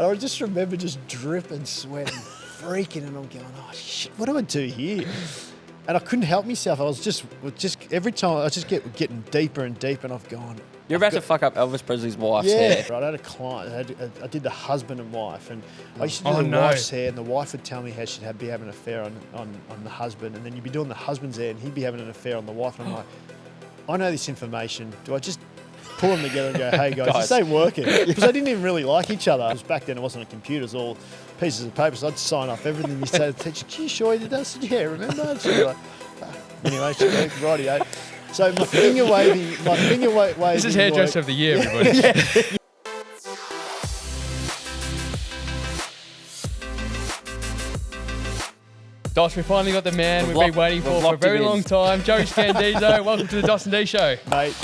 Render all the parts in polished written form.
And I just remember just dripping sweat and freaking, and I'm going, oh shit, what do I do here? And I couldn't help myself. I was just every time I was just getting deeper and deeper, and I've gone. You're about to fuck up Elvis Presley's wife's hair. Right, I had a client. I did the husband and wife, and I used to do the wife's hair, and the wife would tell me how she'd be having an affair on the husband, and then you'd be doing the husband's hair, and he'd be having an affair on the wife. And I'm like, I know this information. Do I just pull them together and go, hey guys, this ain't working? Because they didn't even really like each other. Because back then it wasn't a computer, it was all pieces of paper, so I'd sign off everything. You say to the teacher, "Are you sure you did that?" I said, "Yeah, remember?" She'd be like, anyway, she'd go, rightio. So my finger waving. This is Hairdresser of the Year, everybody. Yeah. Dos, we finally got the man we've been waiting for a very long time. Joey Scandizzo, welcome to the dos&d show. Mate,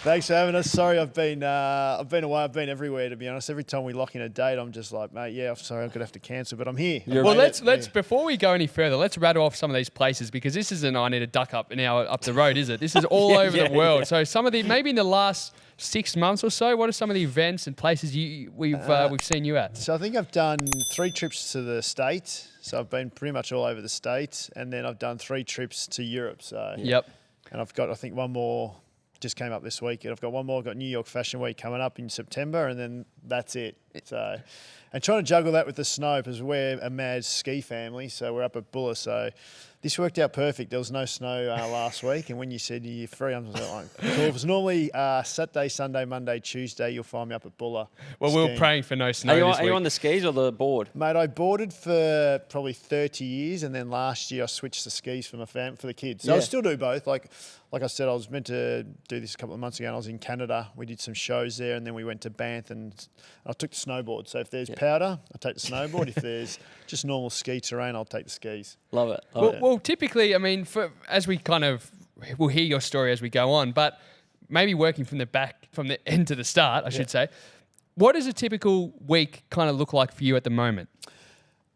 thanks for having us. Sorry, I've been away. I've been everywhere, to be honest. Every time we lock in a date, I'm just like, mate, yeah, I'm sorry, I'm gonna have to cancel, but I'm here. Well, let's before we go any further, let's rattle off some of these places, because this isn't I need a duck up the road, is it? This is all over the world. Yeah. So some of the maybe in the last 6 months or so, what are some of the events and places we've seen you at? So I think I've done 3 trips to the States. So I've been pretty much all over the States, and then I've done 3 trips to Europe. So yep. And I've got, I think, one more just came up this week, and I've got one more. I've got New York Fashion Week coming up in September, and then that's it. So, and trying to juggle that with the snow, because we're a mad ski family, so we're up at Bulla. So this worked out perfect. There was no snow last week, and when you said you're free, I'm just like, cool. It was normally Saturday, Sunday, Monday, Tuesday. You'll find me up at Bulla. Well, skiing. We were praying for no snow this week. Are you on the skis or the board? Mate, I boarded for probably 30 years, and then last year I switched to skis for the kids. So I still do both. Like I said, I was meant to do this a couple of months ago, and I was in Canada. We did some shows there, and then we went to Banff, and I took the snowboard. So if there's powder, I'll take the snowboard. If there's just normal ski terrain, I'll take the skis. Love it. Well, typically, I mean, as we we'll hear your story as we go on, but maybe working from the end to the start, I should say. What does a typical week kind of look like for you at the moment?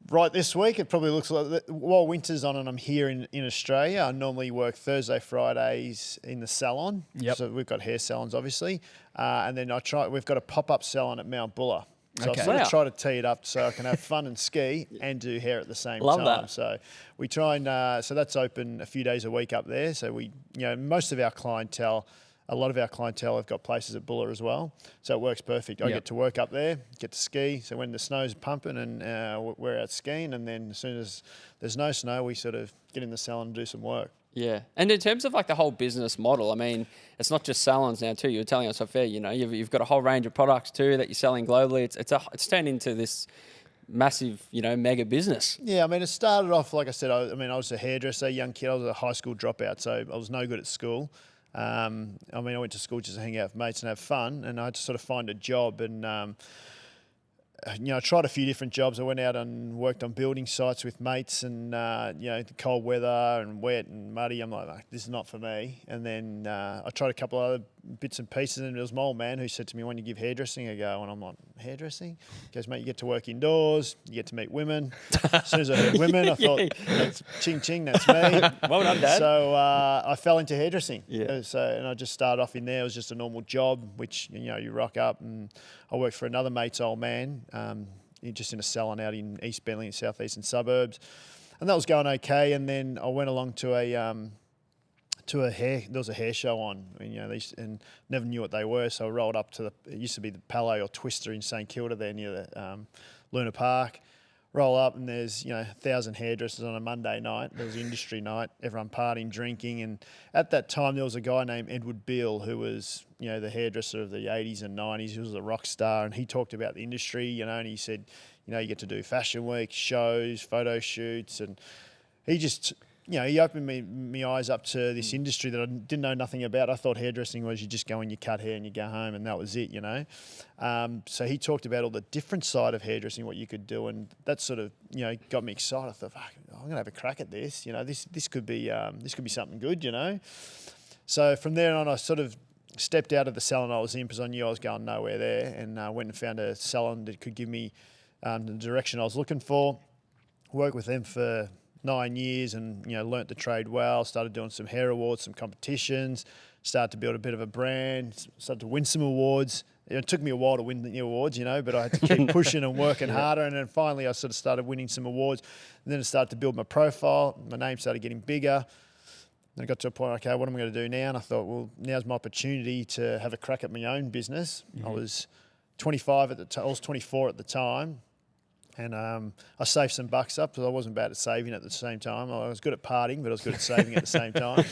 Right, this week it probably looks like, while winter's on and I'm here in Australia, I normally work Thursday, Fridays in the salon. Yep. So we've got hair salons, obviously. And then we've got a pop-up salon at Mount Bulla. So I sort of try to tee it up so I can have fun and ski and do hair at the same time. Love that. So we try and, so that's open a few days a week up there. So most of our clientele, a lot of our clientele have got places at Bulla as well. So it works perfect. I get to work up there, get to ski. So when the snow's pumping and we're out skiing, and then as soon as there's no snow, we sort of get in the salon and do some work. Yeah. And in terms of like the whole business model, I mean, it's not just salons now too. You were telling us off air, you've got a whole range of products too that you're selling globally. It's turned into this massive, mega business. Yeah, I mean, it started off, like I said, I was a hairdresser, young kid. I was a high school dropout, so I was no good at school. I went to school just to hang out with mates and have fun, and I had to sort of find a job. And I tried a few different jobs. I went out and worked on building sites with mates, and the cold weather and wet and muddy. I'm like, this is not for me. And then I tried a couple other bits and pieces, and it was my old man who said to me, "When you give hairdressing a go?" And I'm like, "Hairdressing?" He goes, "Mate, you get to work indoors, you get to meet women." As soon as I heard women, I thought, that's ching ching, that's me. Well done, Dad. So I fell into hairdressing. Yeah. And I just started off in there. It was just a normal job, which you rock up, and I worked for another mate's old man, just in a salon out in East Bentley, in southeastern suburbs, and that was going okay. And then I went along to there was a hair show on, and never knew what they were. So I rolled up to it used to be the Palais or Twister in St Kilda there near the Luna Park. Roll up, and there's 1,000 hairdressers on a Monday night. There was industry night, everyone partying, drinking, and at that time there was a guy named Edward Beale who was the hairdresser of the 80s and 90s. He was a rock star, and he talked about the industry, and he said, you get to do fashion week, shows, photo shoots, and he just he opened me eyes up to this industry that I didn't know nothing about. I thought hairdressing was you just go and you cut hair and you go home and that was it, So he talked about all the different side of hairdressing, what you could do, and that sort of got me excited. I thought, fuck, I'm gonna have a crack at this. This could be something good. So from there on, I sort of stepped out of the salon I was in because I knew I was going nowhere there, and went and found a salon that could give me the direction I was looking for. Worked with them for 9 years, and learnt the trade well. Started doing some hair awards, some competitions. Started to build a bit of a brand. Started to win some awards. It took me a while to win the awards, but I had to keep pushing and working harder. And then finally I sort of started winning some awards. And then I started to build my profile. My name started getting bigger. And I got to a point, okay, what am I going to do now? And I thought, well, now's my opportunity to have a crack at my own business. I was 25 at the time. I was 24 at the time. And I saved some bucks up because I wasn't bad at saving at the same time. I was good at partying, but I was good at saving at the same time.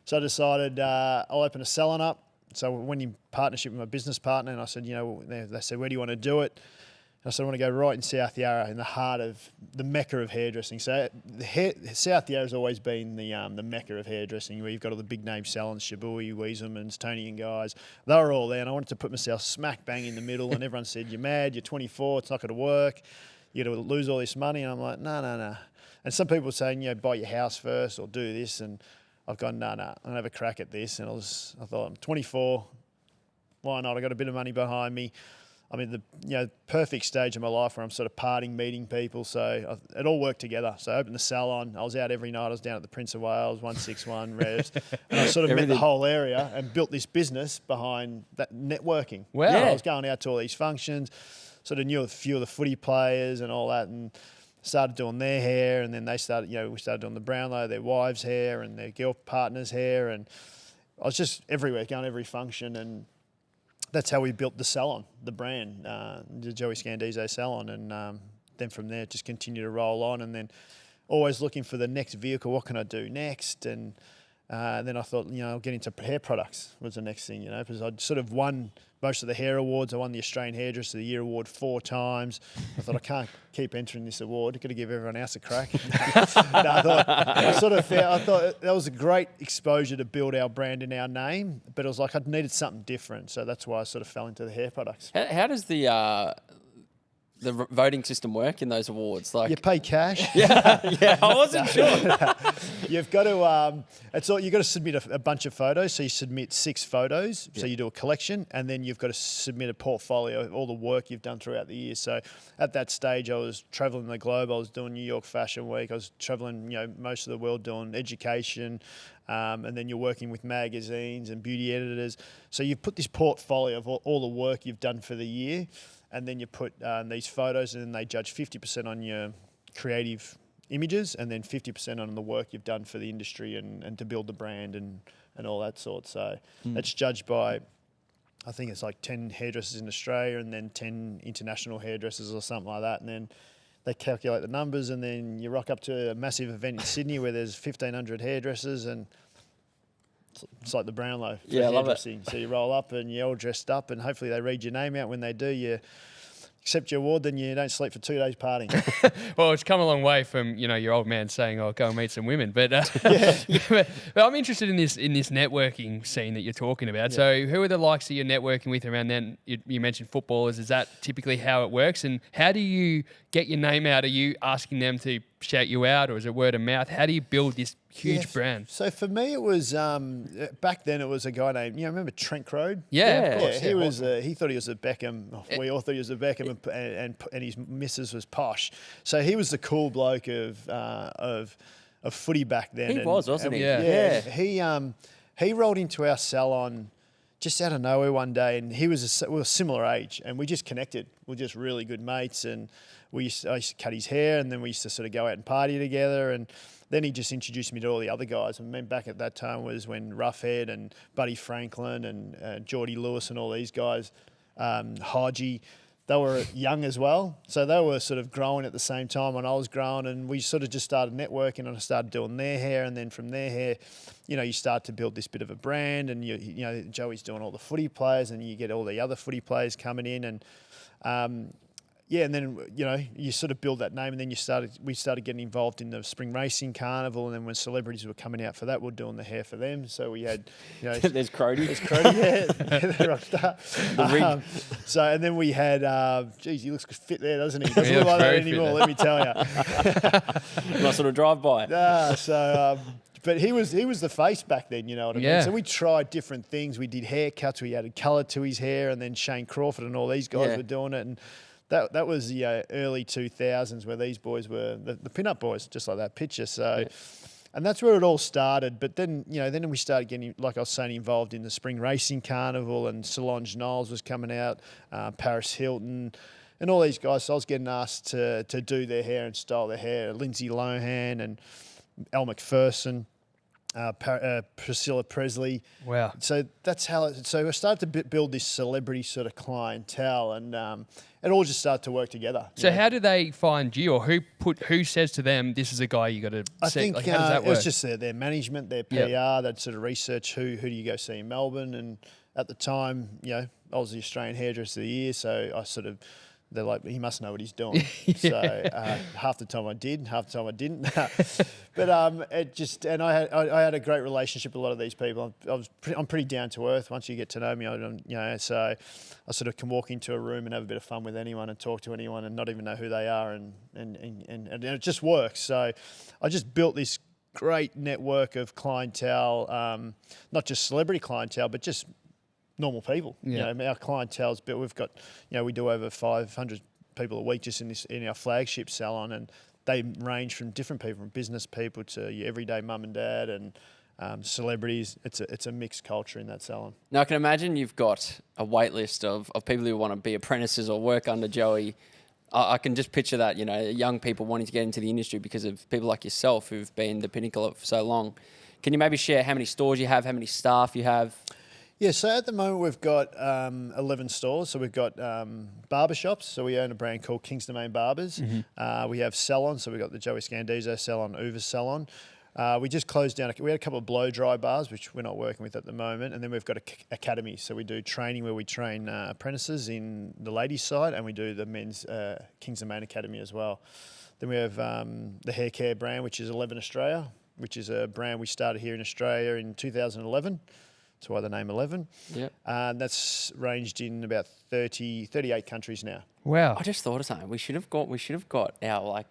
So I decided I'll open a salon up. So I went in partnership with my business partner, and I said, they said, where do you want to do it? And I said, I want to go right in South Yarra, in the heart of the mecca of hairdressing. So South Yarra has always been the mecca of hairdressing, where you've got all the big name salons, Shabui, Wieselmans, Tony and Guys. They were all there, and I wanted to put myself smack bang in the middle, and everyone said, you're mad, you're 24, it's not going to work, you're going to lose all this money. And I'm like, no. And some people were saying, buy your house first or do this, and I've gone, no, I'm going to have a crack at this. And I thought, I'm 24, why not? I got a bit of money behind me. I'm in the perfect stage of my life where I'm sort of partying, meeting people. So it all worked together. So I opened the salon. I was out every night. I was down at the Prince of Wales, 161 Revs. And I sort of met the whole area and built this business behind that networking. Wow. I was going out to all these functions, sort of knew a few of the footy players and all that, and started doing their hair. And then they started, we started doing the Brownlow, their wives' hair and their girl partners' hair. And I was just everywhere, going to every function. And that's how we built the Salon, the brand, the Joey Scandizzo Salon. And then from there, just continue to roll on, and then always looking for the next vehicle. What can I do next? And then I thought, I'll get into hair products was the next thing, because I'd sort of won most of the hair awards. I won the Australian Hairdresser of the Year award 4 times. I thought, I can't keep entering this award. I've got to give everyone else a crack. I thought that was a great exposure to build our brand and our name, but it was like I needed something different. So that's why I sort of fell into the hair products. How does the voting system work in those awards? Like, you pay cash. yeah, I wasn't sure. You've got to. You've got to submit a bunch of photos. So you submit 6 photos. So you do a collection, and then you've got to submit a portfolio of all the work you've done throughout the year. So at that stage, I was traveling the globe. I was doing New York Fashion Week. I was traveling, most of the world doing education. And then you're working with magazines and beauty editors. So you put this portfolio of all the work you've done for the year, and then you put these photos, and then they judge 50% on your creative images, and then 50% on the work you've done for the industry and to build the brand and all that sort. So it's judged by, I think it's like 10 hairdressers in Australia and then 10 international hairdressers or something like that. And then they calculate the numbers, and then you rock up to a massive event in Sydney where there's 1,500 hairdressers, and it's like the Brownlow for hairdressing. So you roll up and you're all dressed up, and hopefully they read your name out. When they do, you accept your award, then you don't sleep for 2 days partying. Well, it's come a long way from your old man saying, "Oh, go and meet some women." But but I'm interested in this networking scene that you're talking about. Yeah. So who are the likes that you're networking with around then? You mentioned footballers. Is that typically how it works? And how do you get your name out? Are you asking them to shout you out, or is it word of mouth? How do you build this huge brand? So for me, it was back then. It was a guy named remember Trent Crode? Yeah, of course. He was. He thought he was a Beckham. We all thought he was a Beckham, and his missus was posh. So he was the cool bloke of footy back then. He wasn't he? Yeah. He rolled into our salon just out of nowhere one day, and we were a similar age, and we just connected. We were just really good mates, and I used to cut his hair, and then we used to sort of go out and party together, and then he just introduced me to all the other guys. And back at that time was when Roughhead and Buddy Franklin and Geordie Lewis and all these guys, Haji, they were young as well. So they were sort of growing at the same time when I was growing, and we sort of just started networking, and I started doing their hair, and then from their hair, you start to build this bit of a brand, and Joey's doing all the footy players, and you get all the other footy players coming in, and and then you sort of build that name, and then we started getting involved in the spring racing carnival, and then when celebrities were coming out for that, we're doing the hair for them. So we had, there's Crody, the rock star. So and then we had, he looks fit there, doesn't he? Doesn't look like that anymore. Let me tell you. Nice little drive by. But he was the face back then, you know what I mean? So we tried different things. We did haircuts. We added colour to his hair, and then Shane Crawford and all these guys were doing it. And that was the early 2000s where these boys were the pin-up boys, just like that picture. So And that's where it all started. But then, then we started getting, like I was saying, involved in the Spring Racing Carnival, and Salon Knowles was coming out, Paris Hilton, and all these guys. So I was getting asked to do their hair and style their hair. Lindsay Lohan and Elle Macpherson, Priscilla Presley. Wow. So that's how. So I started to build this celebrity sort of clientele, and it all just started to work together. So how do they find you, or who says to them, this is a guy you got to see? I think like, how does that it work? was just their management, their PR. Yep. They'd sort of research who do you go see in Melbourne, and at the time, I was the Australian Hairdresser of the Year, so I sort of. They're like, he must know what he's doing. So half the time I did, half the time I didn't. But it just, and I had a great relationship with a lot of these people. I'm pretty down to earth once you get to know me. So I sort of can walk into a room and have a bit of fun with anyone and talk to anyone and not even know who they are, and it just works. So I just built this great network of clientele, not just celebrity clientele, but just normal people. Yeah. Our clientele's built. We've got, we do over 500 people a week just in our flagship salon, and they range from different people, from business people to your everyday mum and dad and celebrities. It's a mixed culture in that salon. Now I can imagine you've got a wait list of people who want to be apprentices or work under Joey. I can just picture that, young people wanting to get into the industry because of people like yourself who've been the pinnacle of for so long. Can you maybe share how many stores you have, how many staff you have? Yeah, so at the moment we've got 11 stores. So we've got barber shops. So we own a brand called Kingston Main Barbers. Mm-hmm. We have salons. So we've got the Joey Scandizzo salon, Uva salon. We just closed down. We had a couple of blow dry bars, which we're not working with at the moment. And then we've got academies. So we do training where we train apprentices in the ladies' side, and we do the men's Kingston Main Academy as well. Then we have the hair care brand, which is 11 Australia, which is a brand we started here in Australia in 2011. That's why the name 11. Yep. And that's ranged in about 38 countries now. Wow. I just thought of something. We should have got our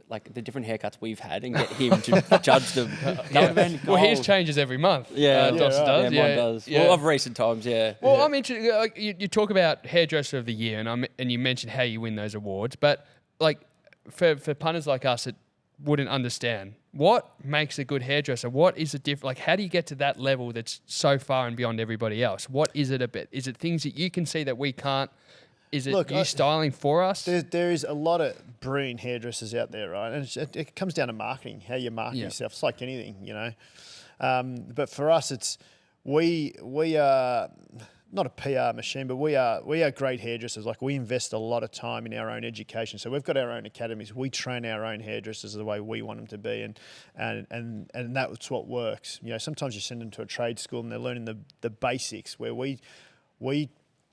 like the different haircuts we've had and get him to judge them. That would have been Well, his gold. changes every month. Yeah, Dos right. does. Yeah, mine does. Yeah. Well, of recent times, yeah. Well, I'm interested. Like, you talk about Hairdresser of the Year, and you mentioned how you win those awards. But like for punters like us that wouldn't understand, what makes a good hairdresser? What is the difference? Like, how do you get to that level that's so far and beyond everybody else? What is it a bit? Is it things that you can see that we can't? Is it styling for us? There is a lot of brilliant hairdressers out there, right? And it comes down to marketing, how you market yourself. It's like anything, But for us, we are not a PR machine, but we are great hairdressers. Like, we invest a lot of time in our own education. So we've got our own academies. We train our own hairdressers the way we want them to be, and that's what works. Sometimes you send them to a trade school and they're learning the basics, where we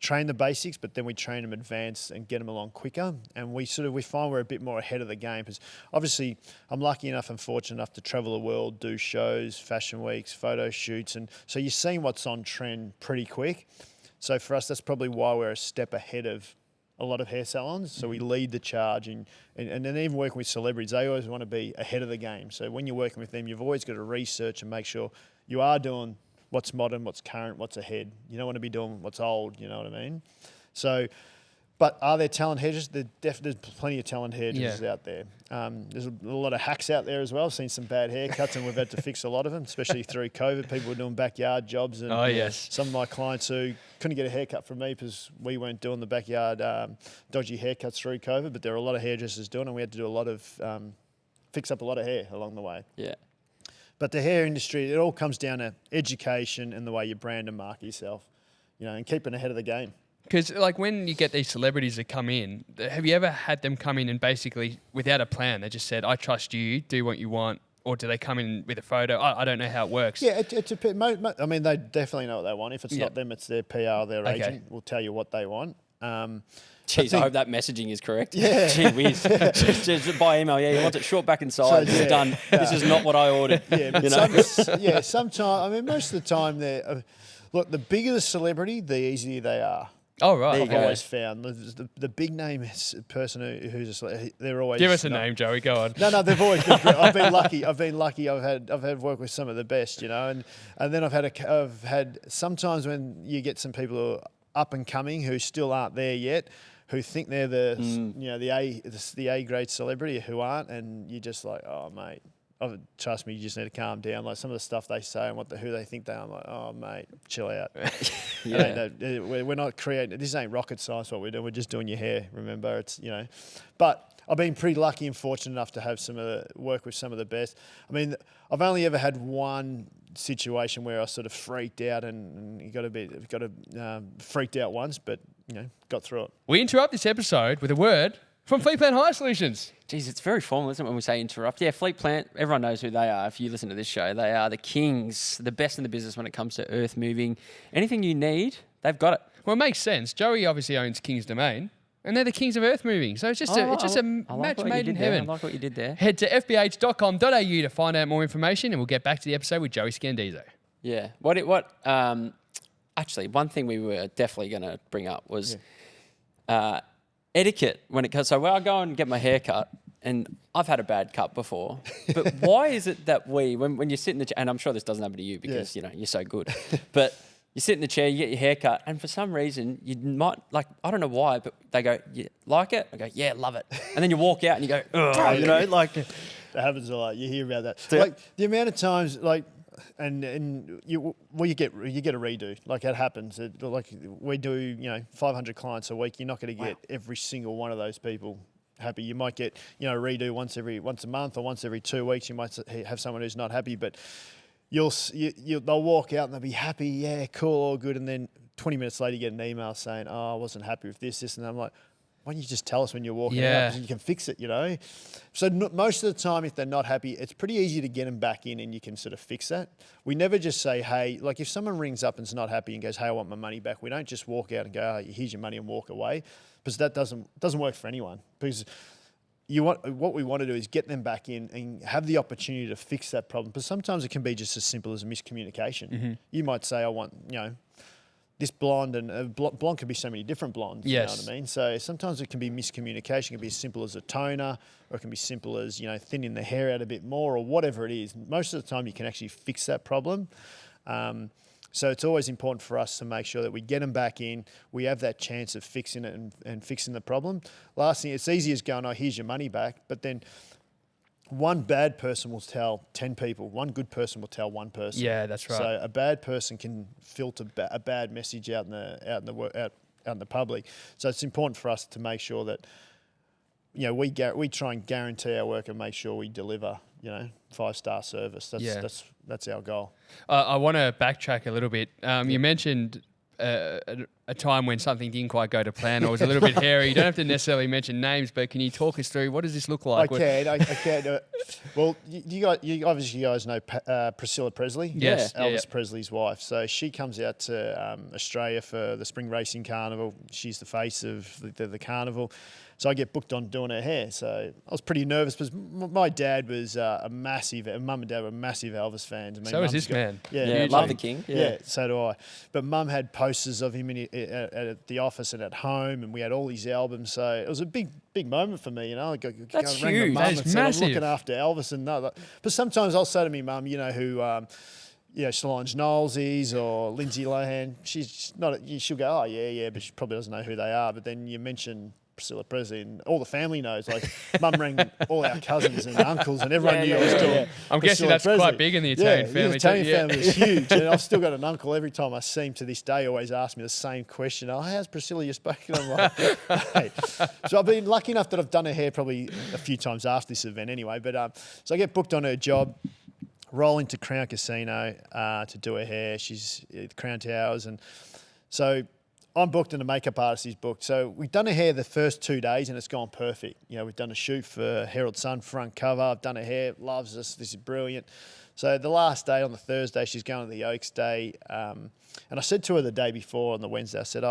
train the basics, but then we train them advanced and get them along quicker. And we find we're a bit more ahead of the game, because obviously I'm lucky enough and fortunate enough to travel the world, do shows, fashion weeks, photo shoots. And so you're seeing what's on trend pretty quick. So for us, that's probably why we're a step ahead of a lot of hair salons. So we lead the charge, and then even working with celebrities, they always want to be ahead of the game. So when you're working with them, you've always got to research and make sure you are doing what's modern, what's current, what's ahead. You don't want to be doing what's old, you know what I mean? So, but are there talent hairdressers? There's plenty of talent hairdressers out there. There's a lot of hacks out there as well. I've seen some bad haircuts, and we've had to fix a lot of them, especially through COVID. People were doing backyard jobs, and some of my clients who couldn't get a haircut from me because we weren't doing the backyard dodgy haircuts through COVID, but there were a lot of hairdressers doing it, and we had to do a lot of, fix up a lot of hair along the way. Yeah. But the hair industry, it all comes down to education and the way you brand and market yourself, and keeping ahead of the game. Because like when you get these celebrities that come in, have you ever had them come in and basically without a plan, they just said, I trust you, do what you want? Or do they come in with a photo? I don't know how it works. Yeah, I mean, they definitely know what they want. If it's not them, it's their PR or their agent will tell you what they want. Jeez, I hope that messaging is correct. Yeah. Gee whiz. just by email, he wants it short, back and side. This is done. This is not what I ordered. Yeah, but sometimes, I mean, most of the time, look, the bigger the celebrity, the easier they are. Oh, right. I've always found the big name person who's they're always. Give us a name, Joey. Go on. No, they've always been. I've been lucky. I've had work with some of the best, and then I've had sometimes when you get some people who are up and coming who still aren't there yet, who think they're the A grade celebrity, who aren't, and you're just like, oh mate, trust me, you just need to calm down. Like some of the stuff they say and who they think they are, I'm like, oh, mate, chill out. We're not creating, this ain't rocket science what we're doing. We're just doing your hair, remember? It's, but I've been pretty lucky and fortunate enough to have work with some of the best. I mean, I've only ever had one situation where I sort of freaked out and you got to freaked out once, but, got through it. We interrupt this episode with a word from Fleet Plant Hire Solutions. Geez, it's very formal, isn't it, when we say interrupt? Yeah, Fleet Plant, everyone knows who they are. If you listen to this show, they are the kings, the best in the business when it comes to earth moving. Anything you need, they've got it. Well, it makes sense. Joey obviously owns King's Domain, and they're the kings of earth moving. So it's just a match made in heaven. I like what you did there. Head to fbh.com.au to find out more information, and we'll get back to the episode with Joey Scandizzo. Yeah. Actually, one thing we were definitely going to bring up was etiquette when it comes. So when I go and get my hair cut, and I've had a bad cut before, but why is it that when you sit in the chair, and I'm sure this doesn't happen to you because, you're so good, but you sit in the chair, you get your hair cut, and for some reason, you might, I don't know why, but they go, you like it? I go, yeah, love it. And then you walk out and you go, ugh, That happens a lot. You hear about that. So, the amount of times, and you get a redo. It happens. We do, 500 clients a week. You're not going to get every single one of those people happy. You might get, a redo once a month or once every 2 weeks. You might have someone who's not happy, but they'll walk out and they'll be happy. Yeah, cool, all good. And then 20 minutes later, you get an email saying, "Oh, I wasn't happy with this," and I'm like, why don't you just tell us when you're walking out, because you can fix it, So most of the time, if they're not happy, it's pretty easy to get them back in and you can sort of fix that. We never just say, hey, if someone rings up and's not happy and goes, hey, I want my money back, we don't just walk out and go, oh, here's your money and walk away, because that doesn't work for anyone. Because what we want to do is get them back in and have the opportunity to fix that problem. But sometimes it can be just as simple as a miscommunication. Mm-hmm. You might say, I want, this blonde, and blonde can be so many different blondes, you know what I mean? So sometimes it can be miscommunication. It can be as simple as a toner, or it can be simple as, thinning the hair out a bit more, or whatever it is. Most of the time you can actually fix that problem. So it's always important for us to make sure that we get them back in, we have that chance of fixing it and fixing the problem. Last thing, it's easy as going, oh, here's your money back, but then one bad person will tell 10 people. One good person will tell one person. Yeah, that's right. So a bad person can filter a bad message out in the public. So it's important for us to make sure that we try and guarantee our work and make sure we deliver 5-star service. That's our goal. I want to backtrack a little bit. You mentioned a time when something didn't quite go to plan or was a little bit hairy. You don't have to necessarily mention names, but can you talk us through what does this look like? I can. Well, you obviously guys know Priscilla Presley. Yes. Elvis Presley's wife. So she comes out to Australia for the Spring Racing Carnival. She's the face of the carnival. So I get booked on doing her hair. So I was pretty nervous because my dad was mum and dad were massive Elvis fans. I mean, so is this man. Yeah, love the king. Yeah, so do I. But mum had posters of him at the office and at home, and we had all his albums. So it was a big moment for me, That's huge. That is massive. I'm looking after Elvis and that. But sometimes I'll say to me mum, who... Solange Knowles or Lindsay Lohan. She's not. She'll go, oh yeah, but she probably doesn't know who they are. But then you mention Priscilla Presley and all the family knows. Mum rang all our cousins and uncles and everyone knew I was doing. I'm guessing that's Presley. Quite big in the Italian family. The Italian family is huge, and I've still got an uncle. Every time I see him to this day, always asks me the same question. Oh, how's Priscilla you spoken? I'm like, hey. So I've been lucky enough that I've done her hair probably a few times after this event anyway. But so I get booked on her job. Roll into Crown Casino to do her hair. She's at Crown Towers. And so I'm booked and the makeup artist is booked. So we've done her hair the first 2 days and it's gone perfect. We've done a shoot for Herald Sun front cover. I've done her hair, loves us. This is brilliant. So the last day on the Thursday, she's going to the Oaks Day. And I said to her the day before on the Wednesday, I said,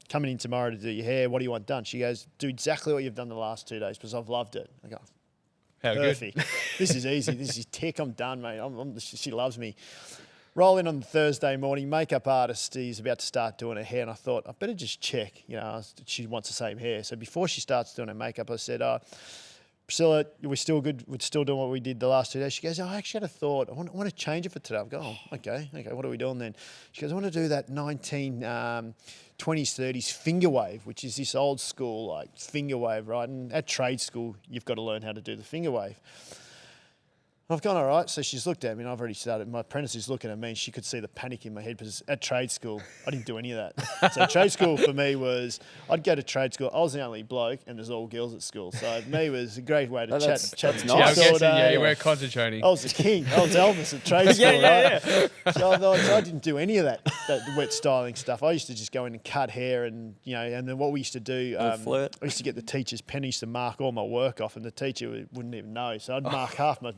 coming in tomorrow to do your hair, what do you want done? She goes, do exactly what you've done the last 2 days because I've loved it. I go, perfect. This is easy. This is tick. I'm done, mate. She loves me. Roll in on Thursday morning. Makeup artist is about to start doing her hair, and I thought I better just check. She wants the same hair. So before she starts doing her makeup, I said, Priscilla, we're still good. We're still doing what we did the last 2 days. She goes, I actually had a thought. I want to change it for today. I go, okay. What are we doing then? She goes, I want to do that 1920s, 30s finger wave, which is this old school finger wave, right? And at trade school, you've got to learn how to do the finger wave. I've gone, all right. So she's looked at me and I've already started. My apprentice is looking at me and she could see the panic in my head because at trade school, I didn't do any of that. So trade school for me was, I'd go to trade school. I was the only bloke and there's all girls at school. So me was a great way to chat that's to nice. Yeah, I'm all guessing, day. you weren't concentrating. I was the king. I was Elvis at trade school. yeah. So I didn't do any of that wet styling stuff. I used to just go in and cut hair and, and then what we used to do, flirt. I used to get the teacher's pen. I used to mark all my work off and the teacher wouldn't even know. So I'd mark half my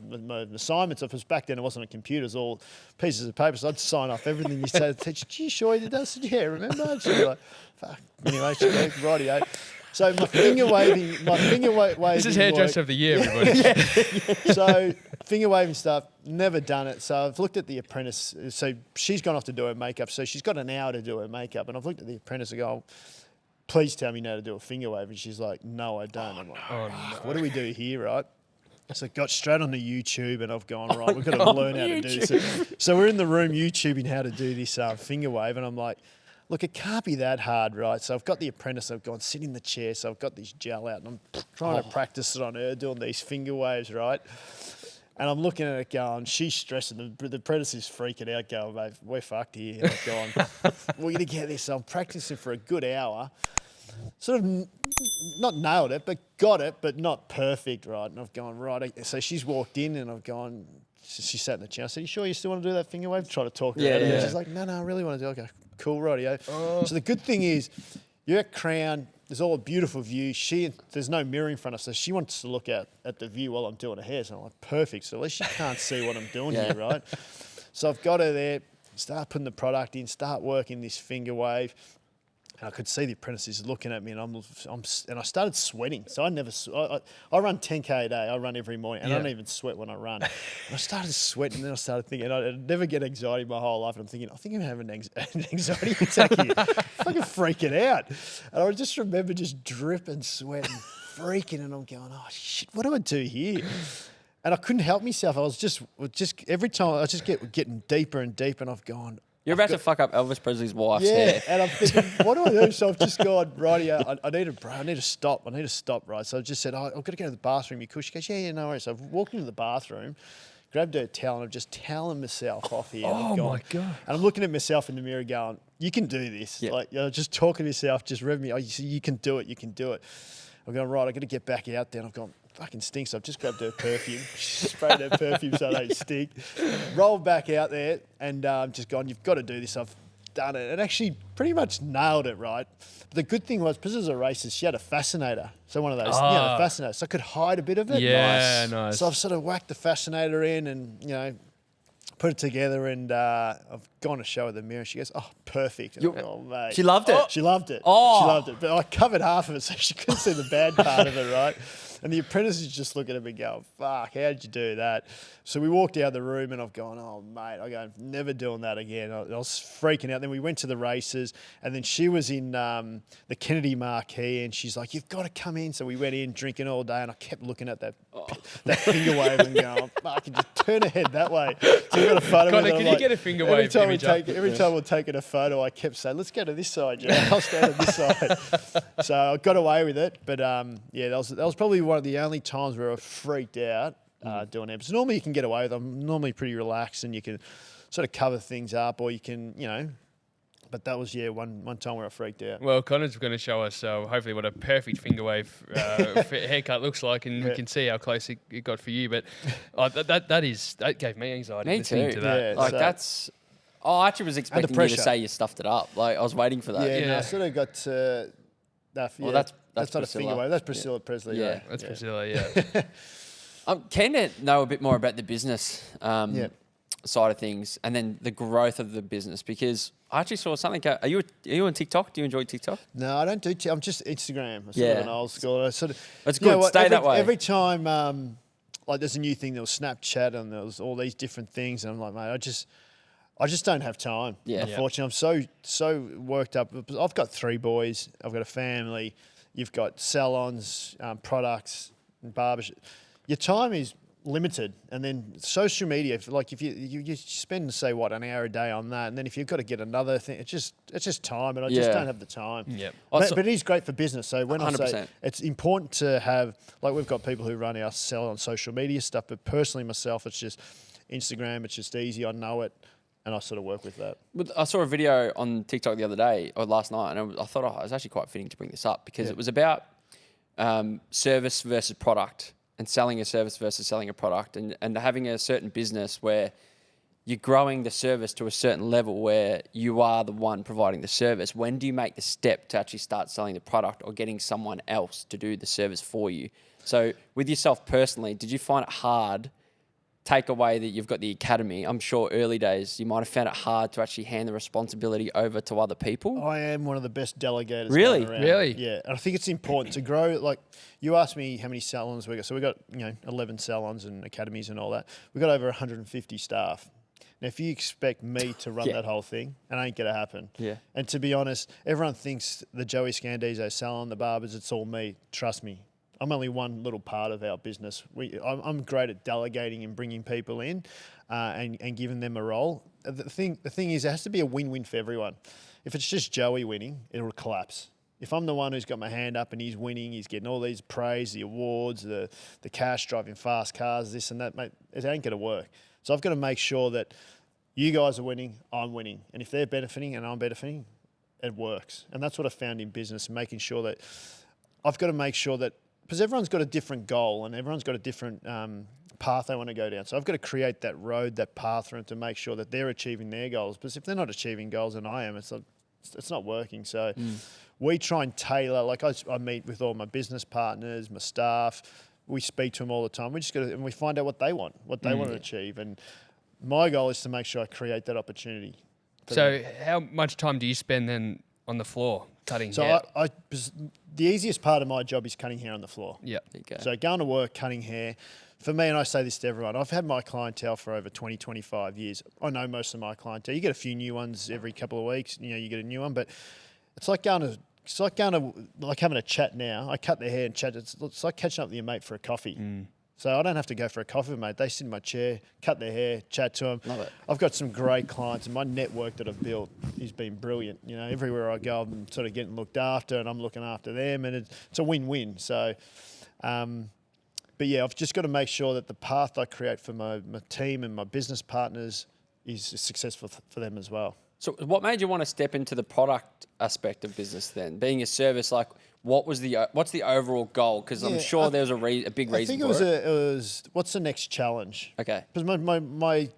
assignments off. Because back then it wasn't a computer, it was all pieces of paper. So I'd sign off everything you say to the teacher. Gee, sure you did that? I said, yeah, remember? She'd be like, fuck. Anyway, she'd go, rightio. So my finger waving. This is hairdresser of the year, everybody. So finger waving stuff, never done it. So I've looked at the apprentice. So she's gone off to do her makeup. So she's got an hour to do her makeup. And I've looked at the apprentice and go, please tell me now to do a finger wave. And she's like, no, I don't. I'm like, what do we do here, right? So I got straight on the YouTube and I've gone, right, we've got to learn how to do this. So we're in the room YouTubing how to do this finger wave. And I'm like, look, it can't be that hard, right? So I've got the apprentice. I've gone, sit in the chair. So I've got this gel out and I'm trying to practice it on her, doing these finger waves, right? And I'm looking at it going, she's stressing. The apprentice is freaking out going, mate, we're fucked here. And I'm going, we're going to get this. So I'm practicing for a good hour. Sort of not nailed it, but got it, but not perfect, right? And I've gone, right. So she's walked in and I've gone, she sat in the chair. I said, you sure you still want to do that finger wave? Try to talk her out of it. She's like, no, I really want to do it. I go, cool, rightio. So the good thing is, you're at Crown, there's all a beautiful view. There's no mirror in front of us, so she wants to look at the view while I'm doing her hair. So I'm like, perfect. So at least she can't see what I'm doing here, right? So I've got her there, start putting the product in, start working this finger wave. And I could see the apprentices looking at me, and I started sweating. So I run 10K a day. I run every morning, and I don't even sweat when I run. And I started sweating, and then I started thinking, I'd never get anxiety my whole life. And I'm thinking, I think I'm having an anxiety attack here. Fucking freaking out. And I just remember just dripping sweat and freaking, and I'm going, oh shit, what do I do here? And I couldn't help myself. I was just every time I just getting deeper and deeper, and I've gone. You're about to fuck up Elvis Presley's wife's hair. And I'm thinking, what do I do? So I've just gone, rightio, I need to stop, right? So I just said, I've got to go to the bathroom. You cool? She goes, yeah, no worries. So I've walked into the bathroom, grabbed her towel, and I'm just toweling myself off here. Oh, my God. And I'm looking at myself in the mirror going, you can do this. Yeah. Like, just talking to myself, just revving me. Oh, you can do it. You can do it. I'm going, right, I've got to get back out there. And I've gone, fucking stinks. I've just grabbed her perfume, sprayed her perfume so they stink. Rolled back out there and just gone, you've got to do this. I've done it and actually pretty much nailed it, right? But the good thing was, because it was a racist, she had a fascinator. So one of those, the fascinator. So I could hide a bit of it. Yeah, nice. So I've sort of whacked the fascinator in and, put it together and I've gone to show her the mirror. She goes, oh, perfect. And I'm, oh, mate. She loved it? She loved it. Oh. She loved it. But I covered half of it so she couldn't see the bad part of it, right? And the apprentice is just looking at me going, fuck, how did you do that? So we walked out of the room and I've gone, oh, mate, I go, never doing that again. I was freaking out. Then we went to the races and then she was in the Kennedy Marquee and she's like, you've got to come in. So we went in drinking all day and I kept looking at that finger wave and going, fuck, and just turn her head that way. So we got a photo Connor, with her. can you get a finger wave image up? Every time we're taking a photo, I kept saying, let's go to this side, Joe. I'll stand on this side. So I got away with it. But that was probably one of the only times where I freaked out doing episodes. Normally you can get away with them. I'm normally pretty relaxed and you can sort of cover things up or you can, but that was, one time where I freaked out. Well, Connor's going to show us hopefully what a perfect finger wave haircut looks like, and we can see how close it got for you. But that gave me anxiety listening to that. Yeah, that's. I actually was expecting you to say you stuffed it up. Like I was waiting for that. Yeah. No, I sort of got that. Well, that's not Priscilla. a finger wave. That's Priscilla Presley. Yeah. That's Priscilla. Yeah. I'm keen to know a bit more about the business side of things, and then the growth of the business, because I actually saw something. Are you on TikTok? Do you enjoy TikTok? No, I don't do. I'm just Instagram. I'm sort of an old school. It's good. Stay that way. Every time, like there's a new thing. There was Snapchat and there was all these different things, and I'm like, mate, I just don't have time. Yeah. Unfortunately, I'm so worked up. I've got 3 boys. I've got a family. You've got salons, products, and barbers. Your time is limited. And then social media, if you spend, say, an hour a day on that, and then if you've got to get another thing, it's just time, and I just don't have the time. Yep. But it is great for business. So when 100%. I say it's important to have, like, we've got people who run our Salon on social media stuff, but personally myself, it's just Instagram. It's just easy. I know it, and I sort of work with that. I saw a video on TikTok the other day or last night, and I thought it was actually quite fitting to bring this up because it was about service versus product, and selling a service versus selling a product, and having a certain business where you're growing the service to a certain level where you are the one providing the service. When do you make the step to actually start selling the product or getting someone else to do the service for you? So with yourself personally, did you find it hard, take away that you've got the academy? I'm sure early days you might have found it hard to actually hand the responsibility over to other people. I am one of the best delegators. Really? Going around. Really? Yeah. And I think it's important to grow. Like, you asked me how many salons we got. So we got 11 salons and academies and all that. We got over 150 staff. Now, if you expect me to run that whole thing, it ain't gonna happen. Yeah. And to be honest, everyone thinks the Joey Scandizzo Salon, the Barbers, it's all me. Trust me. I'm only one little part of our business. I'm great at delegating and bringing people in and giving them a role. The thing is, it has to be a win-win for everyone. If it's just Joey winning, it'll collapse. If I'm the one who's got my hand up and he's winning, he's getting all these praise, the awards, the cash, driving fast cars, this and that, mate, it ain't going to work. So I've got to make sure that you guys are winning, I'm winning. And if they're benefiting and I'm benefiting, it works. And that's what I found in business, making sure that I've got to make sure that, because everyone's got a different goal and everyone's got a different path they want to go down. So I've got to create that road, that path for them to make sure that they're achieving their goals. Because if they're not achieving goals and I am, it's not working. So we try and tailor, like I meet with all my business partners, my staff, we speak to them all the time. We just got to, and we find out what they want to achieve. And my goal is to make sure I create that opportunity. So how much time do you spend then on the floor cutting hair? The easiest part of my job is cutting hair on the floor. Yeah. So going to work, cutting hair. For me, and I say this to everyone, I've had my clientele for over 20, 25 years. I know most of my clientele. You get a few new ones every couple of weeks. You get a new one, but it's like having a chat now. I cut their hair and chat. It's like catching up with your mate for a coffee. So I don't have to go for a coffee with mate. They sit in my chair, cut their hair, chat to them. Love it. I've got some great clients, and my network that I've built has been brilliant. Everywhere I go, I'm sort of getting looked after, and I'm looking after them, and it's a win-win. So, but yeah, I've just got to make sure that the path I create for my team and my business partners is successful for them as well. So what made you want to step into the product aspect of business then? Being a service, like what's the overall goal? Because I'm sure there's a big reason for it. I think it was what's the next challenge? Okay. Because my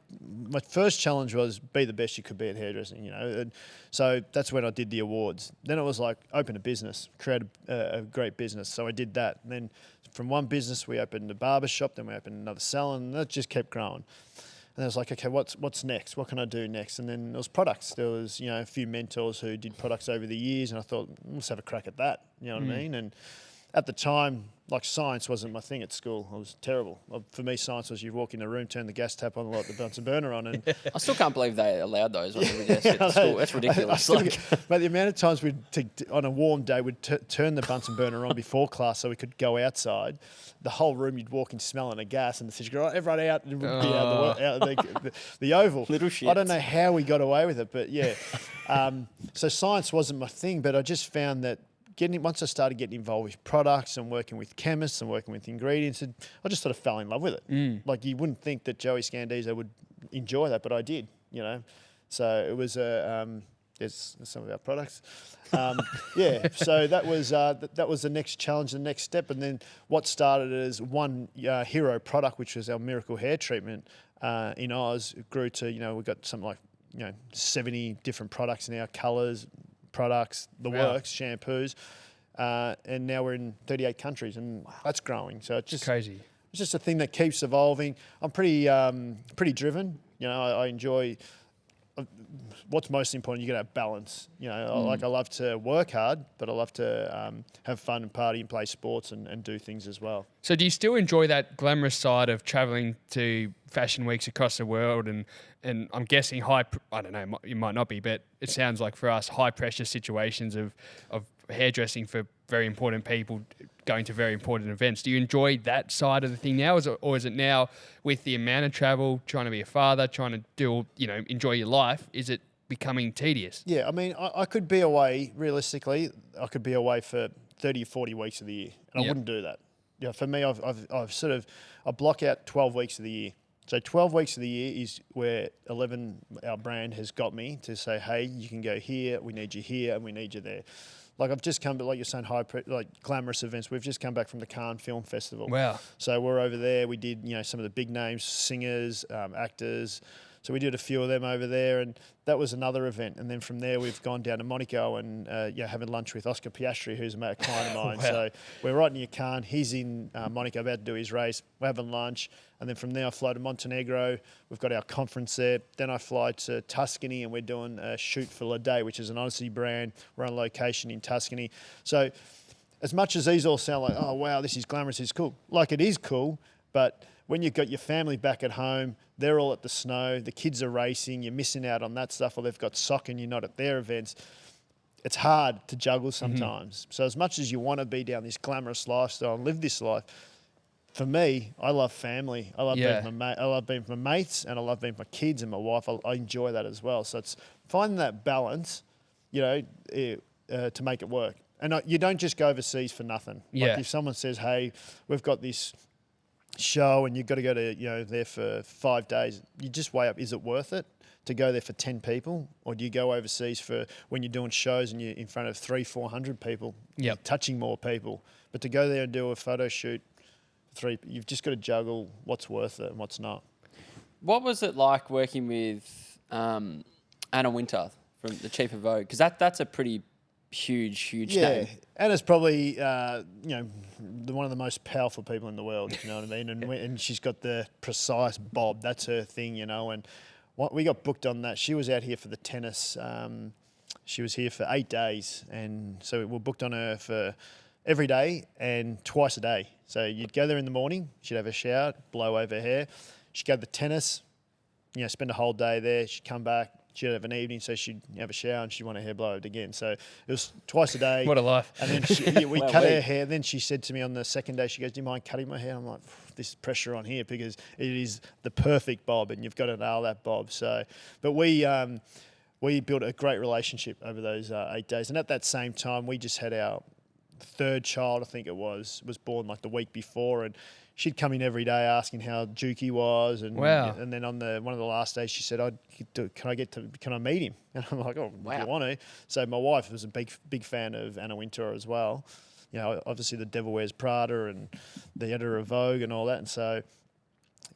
first challenge was be the best you could be at hairdressing, And so that's when I did the awards. Then it was like open a business, create a great business. So I did that. And then from one business we opened a barber shop, then we opened another salon, and that just kept growing. And I was like, okay, what's next? What can I do next? And then there was products. There was, a few mentors who did products over the years, and I thought, let's have a crack at that. You know what I mean? And at the time, like, science wasn't my thing at school. I was terrible. For me, science was you walk in the room, turn the gas tap on, light the Bunsen burner on, and I still can't believe they allowed those when we were at school. That's ridiculous. But the amount of times on a warm day, we'd turn the Bunsen burner on before class so we could go outside. The whole room, you'd walk in smelling of gas, and the teacher go, right, everyone out, and we'd be out of the oval. Little shit. I don't know how we got away with it, but yeah. So science wasn't my thing, but I just found that once I started getting involved with products and working with chemists and working with ingredients, I just sort of fell in love with it. Like, you wouldn't think that Joey Scandizzo would enjoy that, but I did, So it was there's some of our products. So that was the next challenge, the next step. And then what started as one hero product, which was our miracle hair treatment in Oz, grew to, we've got something like, 70 different products now, colours, products, the works, shampoos. And now we're in 38 countries, and that's growing. So it's just crazy. It's just a thing that keeps evolving. I'm pretty driven. I enjoy. What's most important, you got to have balance. I love to work hard, but I love to have fun and party and play sports and do things as well. So do you still enjoy that glamorous side of traveling to fashion weeks across the world and I'm guessing I don't know, it might not be, but it sounds like for us high pressure situations of hairdressing for very important people going to very important events. Do you enjoy that side of the thing now, or is it now with the amount of travel, trying to be a father, trying to do, enjoy your life? Is it becoming tedious? Yeah, I mean, I could be away, realistically, I could be away for 30 or 40 weeks of the year, and I wouldn't do that. For me, I block out 12 weeks of the year. So 12 weeks of the year is where 11, our brand, has got me to say, hey, you can go here, we need you here, and we need you there. Like I've just come, like you're saying, glamorous events. We've just come back from the Cannes Film Festival. Wow. So we're over there. We did, some of the big names, singers, actors. So we did a few of them over there, and that was another event. And then from there, we've gone down to Monaco and having lunch with Oscar Piastri, who's a client of mine. Wow. So we're right near Cannes. He's in Monaco, about to do his race. We're having lunch. And then from there, I fly to Montenegro. We've got our conference there. Then I fly to Tuscany, and we're doing a shoot for La Day, which is an Odyssey brand. We're on location in Tuscany. So as much as these all sound like, oh, wow, this is glamorous, it's cool. Like, it is cool, but when you've got your family back at home, they're all at the snow, the kids are racing, you're missing out on that stuff, or they've got soccer and you're not at their events. It's hard to juggle sometimes. So as much as you want to be down this glamorous lifestyle and live this life, for me, I love family. I love being with my mates, and I love being with my kids and my wife. I enjoy that as well. So it's finding that balance, to make it work. And you don't just go overseas for nothing. Yeah. Like if someone says, hey, we've got this show and you've got to go to there for 5 days, you just weigh up, is it worth it to go there for 10 people, or do you go overseas for when you're doing shows and you're in front of 300-400 people, you're touching more people? But to go there and do a photo shoot for 3, you've just got to juggle what's worth it and what's not. What was it like working with Anna Wintour from the Chief of Vogue? Because that's a pretty huge name. Anna's probably one of the most powerful people in the world, if you know what I mean. And she's got the precise bob. That's her thing, And we got booked on that. She was out here for the tennis. She was here for 8 days, and so we were booked on her for every day and twice a day. So you'd go there in the morning. She'd have a shower, blow over her hair. She'd go to the tennis. Spend a whole day there. She'd come back. She'd have an evening, so she'd have a shower and she'd want her hair blowed again. So it was twice a day. What a life. And then we cut her hair. Then she said to me on the second day, she goes, do you mind cutting my hair? I'm like, this is pressure on here because it is the perfect bob and you've got to nail that bob. So, but we built a great relationship over those 8 days. And at that same time, we just had our third child, I think it was born like the week before, and she'd come in every day asking how Jukey was, and and then on one of the last days she said, can I meet him? And I'm like, oh, wow. If you want to. So my wife was a big fan of Anna Wintour as well. Obviously the Devil Wears Prada and the editor of Vogue and all that. And so